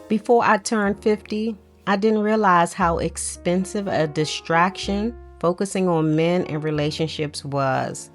Before I turned 50, I didn't realize how expensive a distraction focusing on men and relationships was.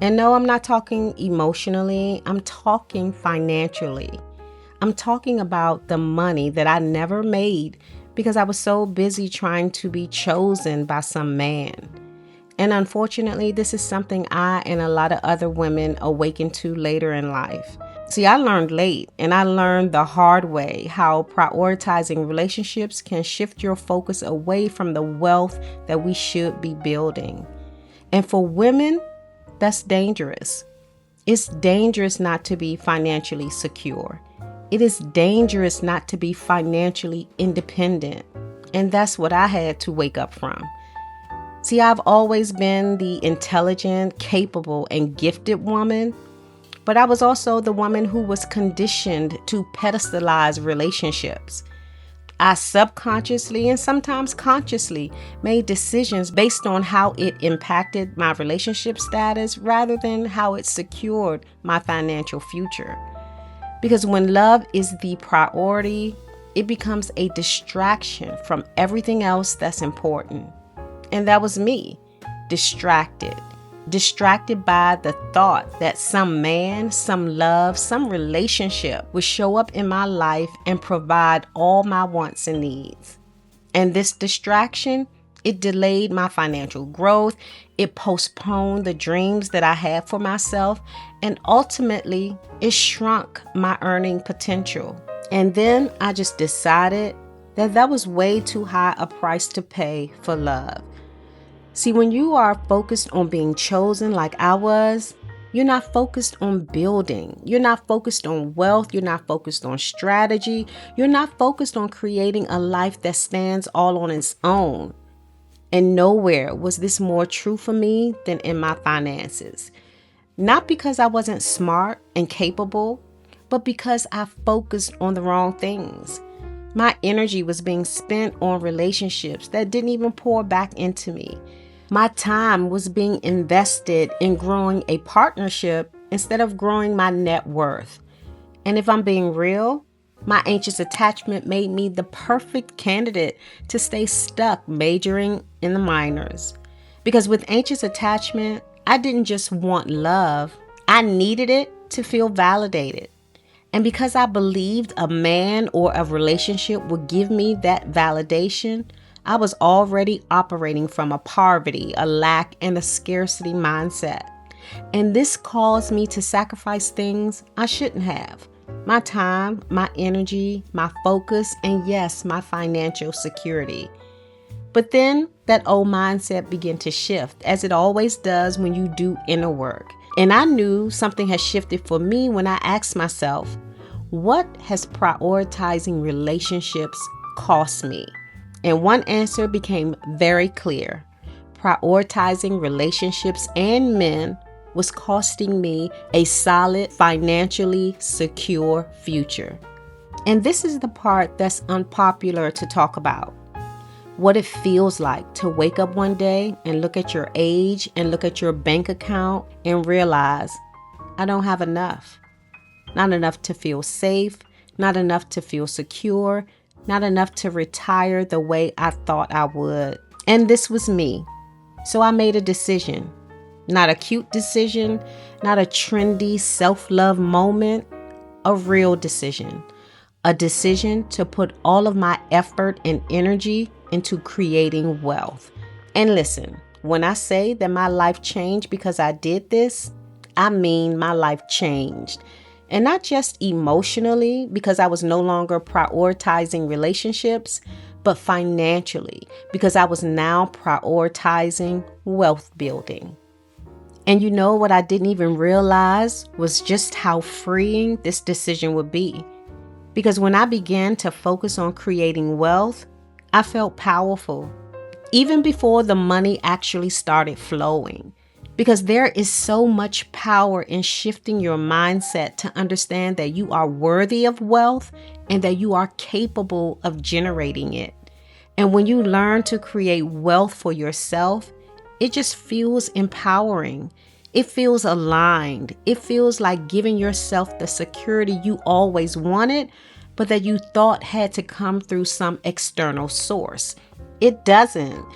And no, I'm not talking emotionally, I'm talking financially. I'm talking about the money that I never made because I was so busy trying to be chosen by some man. And unfortunately, this is something I and a lot of other women awaken to later in life. See, I learned late, and I learned the hard way how prioritizing relationships can shift your focus away from the wealth that we should be building. And for women, that's dangerous. It's dangerous not to be financially secure. It is dangerous not to be financially independent. And that's what I had to wake up from. See, I've always been the intelligent, capable, and gifted woman, but I was also the woman who was conditioned to pedestalize relationships. I subconsciously and sometimes consciously made decisions based on how it impacted my relationship status rather than how it secured my financial future. Because when love is the priority, it becomes a distraction from everything else that's important. And that was me, distracted by the thought that some man, some love, some relationship would show up in my life and provide all my wants and needs. And this distraction, it delayed my financial growth, it postponed the dreams that I had for myself, and ultimately, it shrunk my earning potential. And then I just decided that was way too high a price to pay for love. See, when you are focused on being chosen like I was, you're not focused on building. You're not focused on wealth. You're not focused on strategy. You're not focused on creating a life that stands all on its own. And nowhere was this more true for me than in my finances. Not because I wasn't smart and capable, but because I focused on the wrong things. My energy was being spent on relationships that didn't even pour back into me. My time was being invested in growing a partnership instead of growing my net worth. And if I'm being real, my anxious attachment made me the perfect candidate to stay stuck majoring in the minors. Because with anxious attachment, I didn't just want love, I needed it to feel validated. And because I believed a man or a relationship would give me that validation, I was already operating from a poverty, a lack, and a scarcity mindset. And this caused me to sacrifice things I shouldn't have. My time, my energy, my focus, and yes, my financial security. But then that old mindset began to shift, as it always does when you do inner work. And I knew something had shifted for me when I asked myself, what has prioritizing relationships cost me? And one answer became very clear. Prioritizing relationships and men was costing me a solid, financially secure future. And this is the part that's unpopular to talk about. What it feels like to wake up one day and look at your age and look at your bank account and realize, I don't have enough. Not enough to feel safe, not enough to feel secure, not enough to retire the way I thought I would. And this was me. So I made a decision. Not a cute decision, not a trendy self-love moment, a real decision. A decision to put all of my effort and energy into creating wealth. And listen, when I say that my life changed because I did this, I mean my life changed. And not just emotionally, because I was no longer prioritizing relationships, but financially, because I was now prioritizing wealth building. And you know what I didn't even realize was just how freeing this decision would be. Because when I began to focus on creating wealth, I felt powerful, even before the money actually started flowing. Because there is so much power in shifting your mindset to understand that you are worthy of wealth and that you are capable of generating it. And when you learn to create wealth for yourself, it just feels empowering. It feels aligned. It feels like giving yourself the security you always wanted, but that you thought had to come through some external source. It doesn't.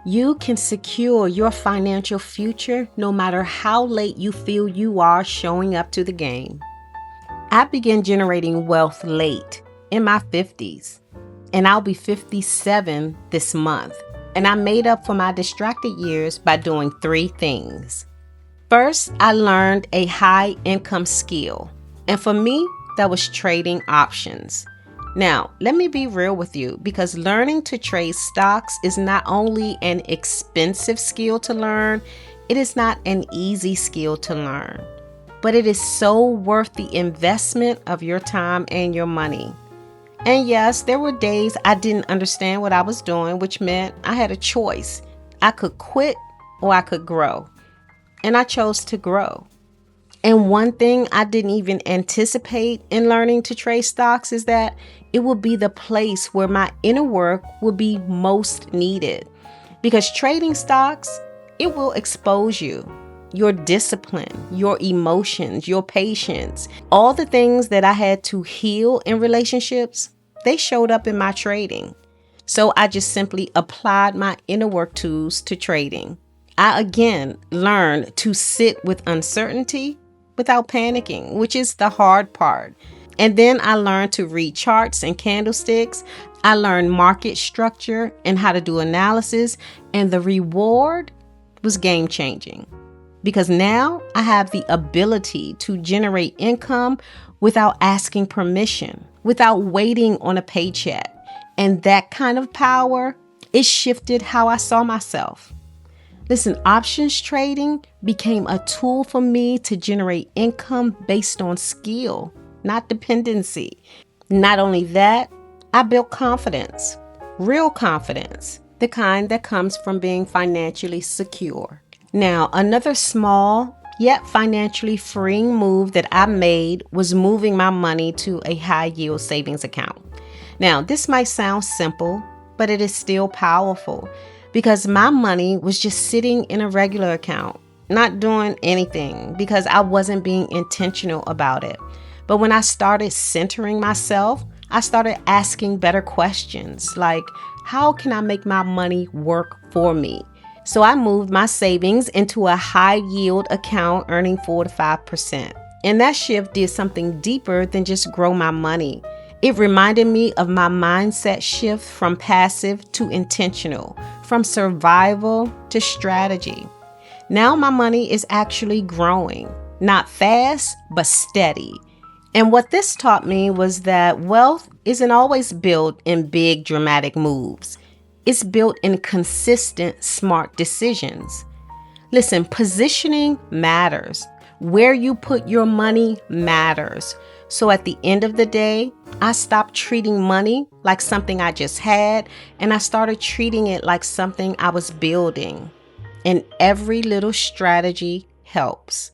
You can secure your financial future no matter how late you feel you are showing up to the game. I began generating wealth late, in my 50s, and I'll be 57 this month. And I made up for my distracted years by doing 3 things. First, I learned a high income skill. And for me, that was trading options. Now, let me be real with you, because learning to trade stocks is not only an expensive skill to learn, it is not an easy skill to learn, but it is so worth the investment of your time and your money. And yes, there were days I didn't understand what I was doing, which meant I had a choice. I could quit or I could grow. And I chose to grow. And one thing I didn't even anticipate in learning to trade stocks is that it would be the place where my inner work would be most needed. Because trading stocks, it will expose you, your discipline, your emotions, your patience. All the things that I had to heal in relationships, they showed up in my trading. So I just simply applied my inner work tools to trading. I again learned to sit with uncertainty without panicking, which is the hard part. And then I learned to read charts and candlesticks. I learned market structure and how to do analysis. And the reward was game changing, because now I have the ability to generate income without asking permission, without waiting on a paycheck. And that kind of power, it shifted how I saw myself. Listen, options trading became a tool for me to generate income based on skill, not dependency. Not only that, I built confidence, real confidence, the kind that comes from being financially secure. Now, another small yet financially freeing move that I made was moving my money to a high yield savings account. Now, this might sound simple, but it is still powerful, because my money was just sitting in a regular account, not doing anything, because I wasn't being intentional about it. But when I started centering myself, I started asking better questions like, how can I make my money work for me? So I moved my savings into a high yield account earning 4 to 5%. And that shift did something deeper than just grow my money. It reminded me of my mindset shift from passive to intentional, from survival to strategy. Now my money is actually growing, not fast, but steady. And what this taught me was that wealth isn't always built in big, dramatic moves. It's built in consistent, smart decisions. Listen, positioning matters. Where you put your money matters. So at the end of the day, I stopped treating money like something I just had, and I started treating it like something I was building. And every little strategy helps.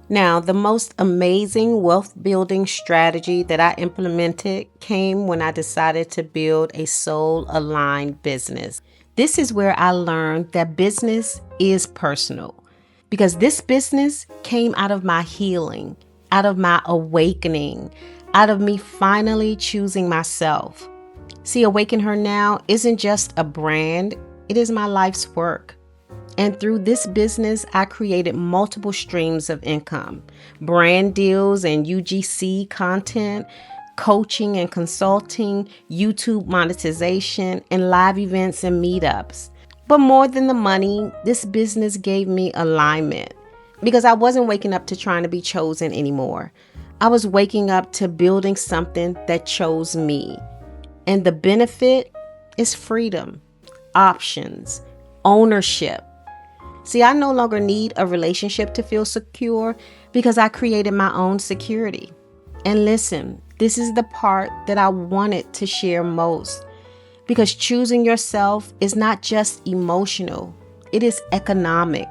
Now, the most amazing wealth building strategy that I implemented came when I decided to build a soul-aligned business. This is where I learned that business is personal, because this business came out of my healing, out of my awakening, out of me finally choosing myself. See, Awaken Her Now isn't just a brand, it is my life's work. And through this business, I created multiple streams of income, brand deals and UGC content, coaching and consulting, YouTube monetization, and live events and meetups. But more than the money, this business gave me alignment, because I wasn't waking up to trying to be chosen anymore. I was waking up to building something that chose me. And the benefit is freedom, options, ownership. See, I no longer need a relationship to feel secure, because I created my own security. And listen, this is the part that I wanted to share most, because choosing yourself is not just emotional, it is economic.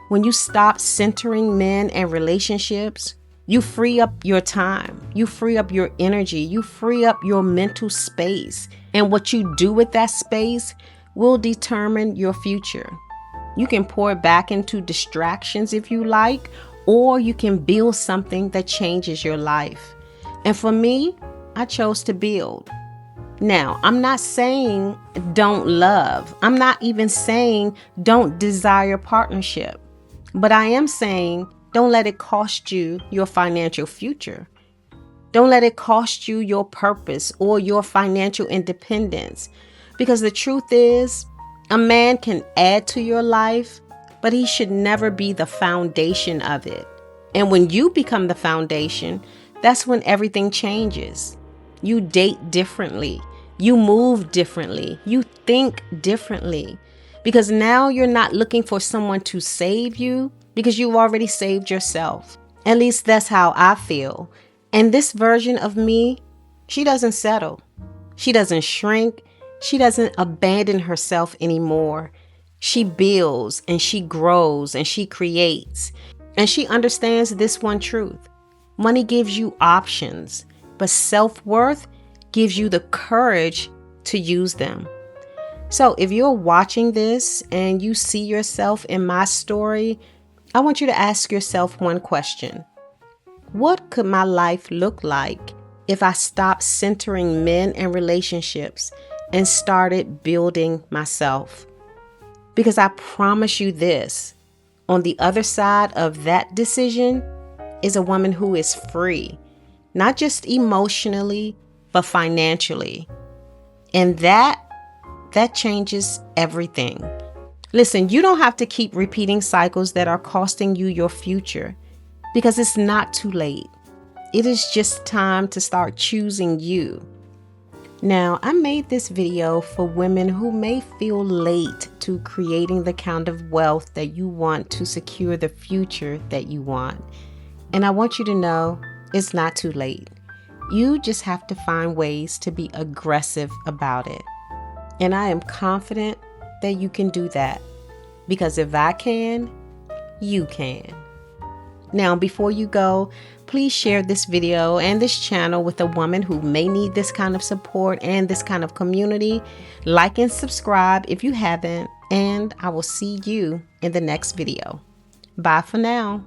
When you stop centering men and relationships, you free up your time, you free up your energy, you free up your mental space. And what you do with that space will determine your future. You can pour it back into distractions if you like, or you can build something that changes your life. And for me, I chose to build. Now, I'm not saying don't love. I'm not even saying don't desire partnership. But I am saying don't let it cost you your financial future. Don't let it cost you your purpose or your financial independence. Because the truth is, a man can add to your life, but he should never be the foundation of it. And when you become the foundation, that's when everything changes. You date differently. You move differently. You think differently. Because now you're not looking for someone to save you, because you've already saved yourself. At least that's how I feel. And this version of me, she doesn't settle. She doesn't shrink. She doesn't abandon herself anymore. She builds and she grows and she creates. And she understands this one truth. Money gives you options, but self-worth gives you the courage to use them. So if you're watching this and you see yourself in my story, I want you to ask yourself one question. What could my life look like if I stopped centering men and relationships and started building myself? Because I promise you this, on the other side of that decision is a woman who is free, not just emotionally, but financially. And that changes everything. Listen, you don't have to keep repeating cycles that are costing you your future, because it's not too late. It is just time to start choosing you. Now, I made this video for women who may feel late to creating the kind of wealth that you want to secure the future that you want. And I want you to know it's not too late. You just have to find ways to be aggressive about it. And I am confident that you can do that. Because if I can, you can. Now, before you go, please share this video and this channel with a woman who may need this kind of support and this kind of community. Like and subscribe if you haven't, and I will see you in the next video. Bye for now.